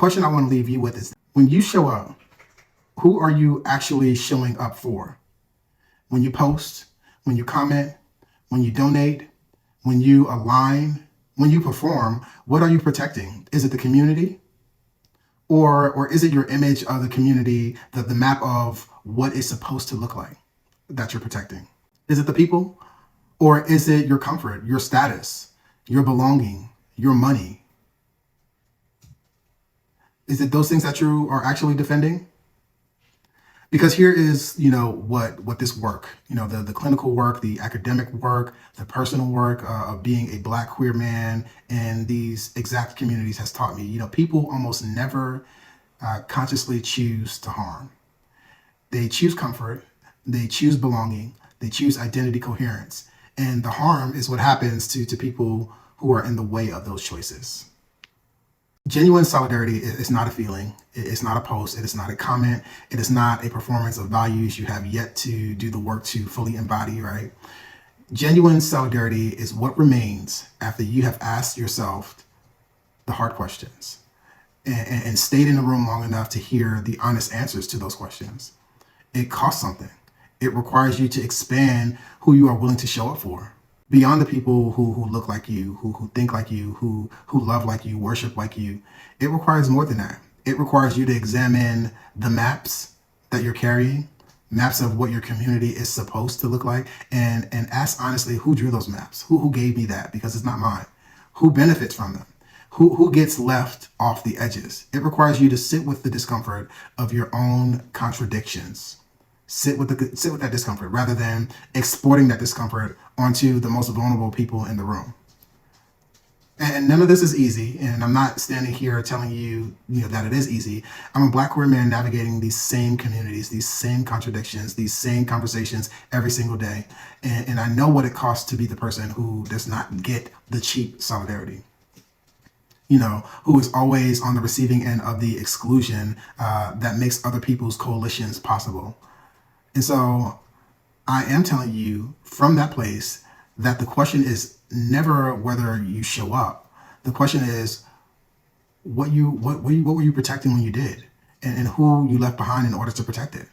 question I want to leave you with is, when you show up, who are you actually showing up for? When you post, when you comment, when you donate, when you align, when you perform, what are you protecting? Is it the community? Or is it your image of the community, the map of what it's supposed to look like that you're protecting? Is it the people? Or is it your comfort, your status, your belonging, your money? Is it those things that you are actually defending? Because here is, what this work, the clinical work, the academic work, the personal work of being a Black queer man in these exact communities has taught me. People almost never consciously choose to harm. They choose comfort, they choose belonging, they choose identity coherence. And the harm is what happens to people who are in the way of those choices. Genuine solidarity is not a feeling. It's not a post. It is not a comment. It is not a performance of values you have yet to do the work to fully embody, right? Genuine solidarity is what remains after you have asked yourself the hard questions and stayed in the room long enough to hear the honest answers to those questions. It costs something. It requires you to expand who you are willing to show up for. Beyond the people who look like you, who think like you, who love like you, worship like you, it requires more than that. It requires you to examine the maps that you're carrying, maps of what your community is supposed to look like, and ask honestly, who drew those maps? Who gave me that? Because it's not mine. Who benefits from them? Who gets left off the edges? It requires you to sit with the discomfort of your own contradictions. Sit with that discomfort rather than exporting that discomfort onto the most vulnerable people in the room. And none of this is easy. And I'm not standing here telling you, that it is easy. I'm a Black queer man navigating these same communities, these same contradictions, these same conversations every single day. And I know what it costs to be the person who does not get the cheap solidarity. Who is always on the receiving end of the exclusion that makes other people's coalitions possible. And so I am telling you from that place that the question is never whether you show up. The question is what were you protecting when you did, and who you left behind in order to protect it.